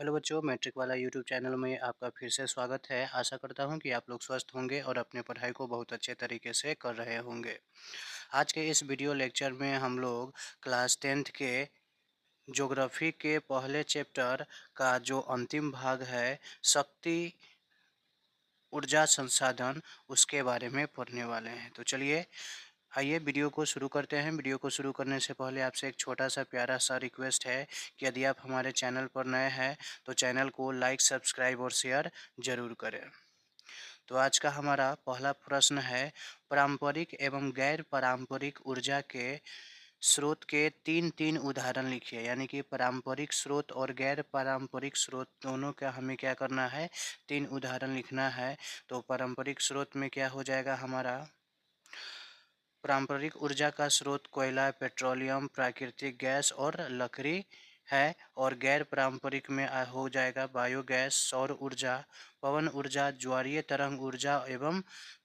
Hello बच्चों, matric वाला YouTube channel में आपका फिर से स्वागत है। आशा करता हूँ कि आप लोग स्वस्थ होंगे और अपने पढ़ाई को बहुत अच्छे तरीके से कर रहे होंगे। आज के इस वीडियो लेक्चर में हम लोग क्लास 10th के ज्योग्राफी के पहले चैप्टर का जो अंतिम भाग है, शक्ति ऊर्जा संसाधन, उसके बारे में पढ़ने वाले हैं। तो चलिए आइए वीडियो को शुरू करते हैं। वीडियो को शुरू करने से पहले आपसे एक छोटा सा प्यारा सा रिक्वेस्ट है कि यदि आप हमारे चैनल पर नए हैं तो चैनल को लाइक, सब्सक्राइब और शेयर ज़रूर करें। तो आज का हमारा पहला प्रश्न है, पारंपरिक एवं गैर पारंपरिक ऊर्जा के स्रोत के तीन तीन उदाहरण लिखिए। यानी कि पारंपरिक स्रोत और गैर पारंपरिक स्रोत दोनों का हमें क्या करना है, तीन उदाहरण लिखना है। तो पारंपरिक स्रोत में क्या हो जाएगा हमारा, पारंपरिक ऊर्जा का स्रोत कोयला, पेट्रोलियम, प्राकृतिक गैस और लकड़ी है। और गैर पारंपरिक में हो जाएगा बायोगैस, सौर ऊर्जा, पवन ऊर्जा, ज्वारीय तरंग ऊर्जा एवं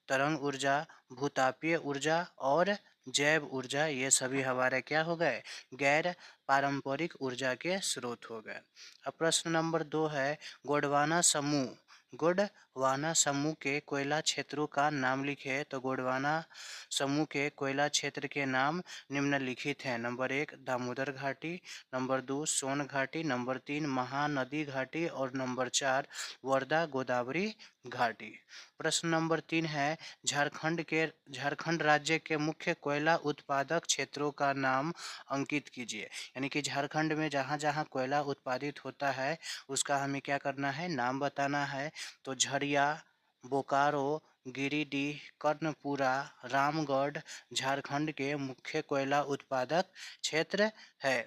तरंग ऊर्जा, भूतापीय ऊर्जा और जैव ऊर्जा। ये सभी हमारे क्या हो गए, गैर पारंपरिक ऊर्जा के स्रोत हो गए। अब प्रश्न नंबर 2 है, गोंडवाना समूह गोंडवाना समूह के कोयला क्षेत्रों का नाम लिखे। तो गोंडवाना समूह के कोयला क्षेत्र के नाम निम्नलिखित हैं। नंबर 1 दामोदर घाटी, नंबर 2 सोन घाटी, नंबर 3 महानदी घाटी और नंबर 4 वर्धा गोदावरी घाटी। प्रश्न नंबर 3 है, झारखंड राज्य के मुख्य कोयला उत्पादक क्षेत्रों का नाम अंकित कीजिए। यानी कि झारखंड में जहाँ जहाँ कोयला उत्पादित होता है उसका हमें क्या करना है, नाम बताना है। तो झरिया, बोकारो, गिरिडीह, कर्णपुरा, रामगढ़ झारखंड के मुख्य कोयला उत्पादक क्षेत्र है।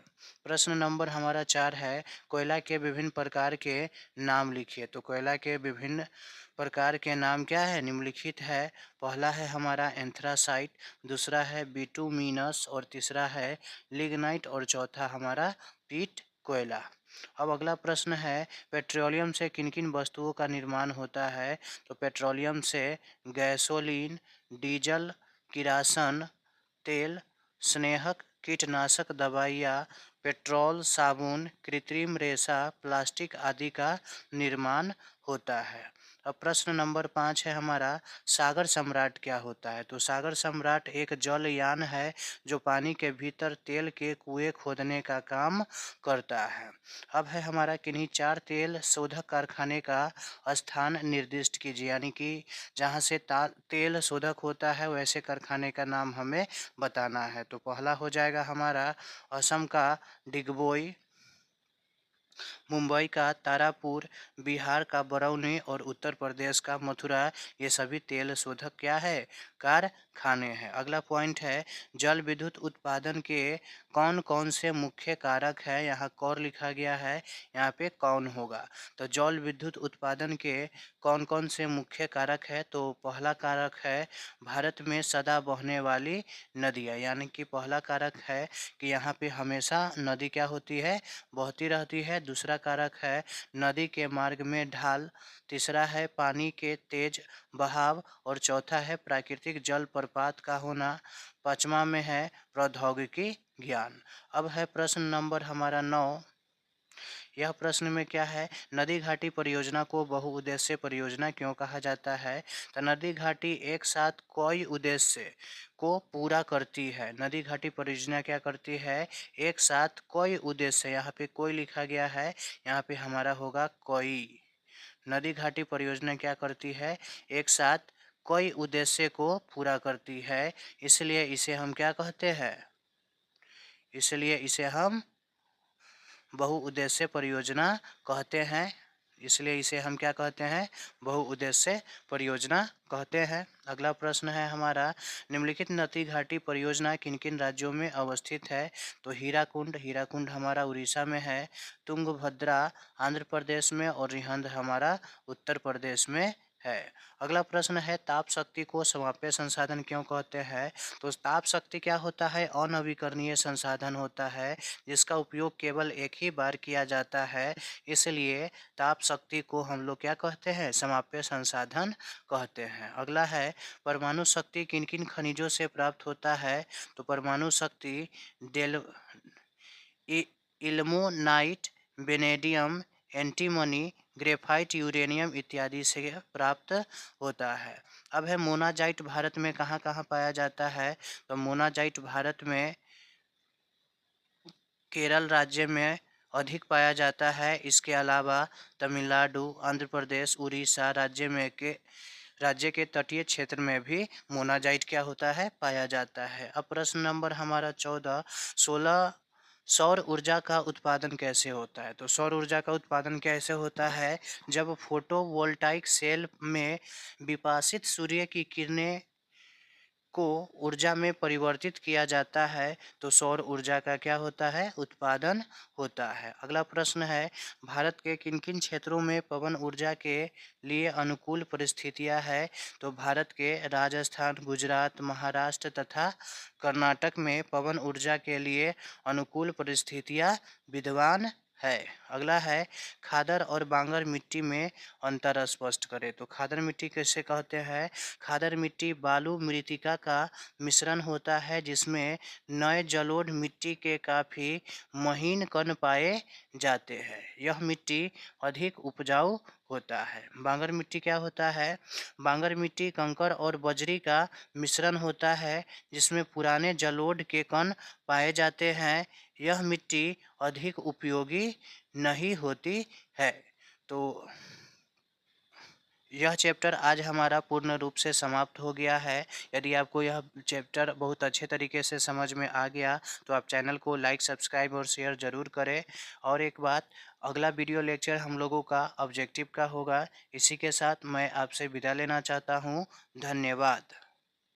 प्रश्न नंबर हमारा 4 है, कोयला के विभिन्न प्रकार के नाम लिखिए। तो कोयला के विभिन्न प्रकार के नाम क्या है, निम्नलिखित है। पहला है हमारा एंथ्रासाइट, दूसरा है बिटुमिनस और तीसरा है लिग्नाइट और चौथा हमारा पीट कोयला। अब अगला प्रश्न है, पेट्रोलियम से किन किन वस्तुओं का निर्माण होता है। तो पेट्रोलियम से गैसोलीन, डीजल, किरासन तेल, स्नेहक, कीटनाशक दवाइयाँ, पेट्रोल, साबुन, कृत्रिम रेशा, प्लास्टिक आदि का निर्माण होता है। अब प्रश्न नंबर 5 है हमारा, सागर सम्राट क्या होता है। तो सागर सम्राट एक जलयान है जो पानी के भीतर तेल के कुएं खोदने का काम करता है। अब है हमारा, किन्हीं 4 तेल शोधक कारखाने का स्थान निर्दिष्ट कीजिए। यानी कि जहाँ से तेल शोधक होता है वैसे कारखाने का नाम हमें बताना है। तो पहला हो जाएगा हमारा असम का डिगबोई, मुंबई का तारापुर, बिहार का बरौनी और उत्तर प्रदेश का मथुरा। ये सभी तेल शोधक क्या है, कारखाने हैं। अगला पॉइंट है, जल विद्युत उत्पादन के कौन कौन से मुख्य कारक है। यहाँ कौन लिखा गया है, यहाँ पे कौन होगा। तो जल विद्युत उत्पादन के कौन कौन से मुख्य कारक है। तो पहला कारक है भारत में सदा बहने वाली नदियाँ। यानी कि पहला कारक है कि यहाँ पे हमेशा नदी क्या होती है, बहती रहती है। दूसरा कारक है नदी के मार्ग में ढाल, तीसरा है पानी के तेज बहाव और चौथा है प्राकृतिक जल प्रपात का होना, पांचवा में है प्रौद्योगिकी ज्ञान। अब है प्रश्न नंबर हमारा 9। यह प्रश्न में क्या है, नदी घाटी परियोजना को बहुउद्देश्य परियोजना क्यों कहा जाता है। तो नदी घाटी एक साथ कई उद्देश्य को पूरा करती है। नदी घाटी परियोजना क्या करती है, एक साथ कई उद्देश्य, यहाँ पे कोई लिखा गया है, यहाँ पे हमारा होगा कोई। नदी घाटी परियोजना क्या करती है, एक साथ कई उद्देश्य को पूरा करती है, इसलिए इसे हम क्या कहते हैं, इसलिए इसे हम बहुउद्देश्य परियोजना कहते हैं। इसलिए इसे हम क्या कहते हैं, बहुउद्देश्य परियोजना कहते हैं। अगला प्रश्न है हमारा, निम्नलिखित नदी घाटी परियोजना किन किन राज्यों में अवस्थित है। तो हीराकुंड हमारा उड़ीसा में है, तुंगभद्रा आंध्र प्रदेश में और रिहंद हमारा उत्तर प्रदेश में है। अगला प्रश्न है, ताप शक्ति को समाप्य संसाधन क्यों कहते हैं। तो ताप शक्ति क्या होता है, अनवीकरणीय संसाधन होता है जिसका उपयोग केवल एक ही बार किया जाता है, इसलिए ताप शक्ति को हम लोग क्या कहते हैं, समाप्य संसाधन कहते हैं। अगला है, परमाणु शक्ति किन किन खनिजों से प्राप्त होता है। तो परमाणु शक्ति डेल ilmenite, vanadium, antimony, graphite, uranium इत्यादि से प्राप्त होता है। अब है मोनाजाइट भारत में कहाँ कहाँ पाया जाता है? तो मोनाजाइट भारत में केरल राज्य में अधिक पाया जाता है। इसके अलावा तमिलनाडु, आंध्र प्रदेश, उड़ीसा राज्य के तटीय क्षेत्र में भी मोनाजाइट क्या होता है? पाया जाता है। अब प्रश्न नंबर हमारा 14, 16 सौर ऊर्जा का उत्पादन कैसे होता है? तो सौर ऊर्जा का उत्पादन कैसे होता है? जब फोटोवोल्टाइक सेल में विपासित सूर्य की किरणें को ऊर्जा में परिवर्तित किया जाता है तो सौर ऊर्जा का क्या होता है? उत्पादन होता है। अगला प्रश्न है, भारत के किन किन क्षेत्रों में पवन ऊर्जा के लिए अनुकूल परिस्थितियां है? तो भारत के राजस्थान, गुजरात, महाराष्ट्र तथा कर्नाटक में पवन ऊर्जा के लिए अनुकूल परिस्थितियां विद्यमान है। अगला है, खादर और बांगर मिट्टी में अंतर स्पष्ट करें। तो खादर मिट्टी कैसे कहते हैं? खादर मिट्टी बालू मृतिका का मिश्रण होता है जिसमें नए जलोढ़ मिट्टी के काफी महीन कण पाए जाते हैं। यह मिट्टी अधिक उपजाऊ होता है। बांगर मिट्टी क्या होता है? बांगर मिट्टी कंकड़ और बजरी का मिश्रण होता है जिसमें पुराने जलोढ़ के कण पाए जाते हैं। यह मिट्टी अधिक उपयोगी नहीं होती है। तो यह चैप्टर आज हमारा पूर्ण रूप से समाप्त हो गया है। यदि आपको यह चैप्टर बहुत अच्छे तरीके से समझ में आ गया तो आप चैनल को लाइक, सब्सक्राइब और शेयर ज़रूर करें। और एक बात, अगला वीडियो लेक्चर हम लोगों का ऑब्जेक्टिव का होगा। इसी के साथ मैं आपसे विदा लेना चाहता हूँ। धन्यवाद।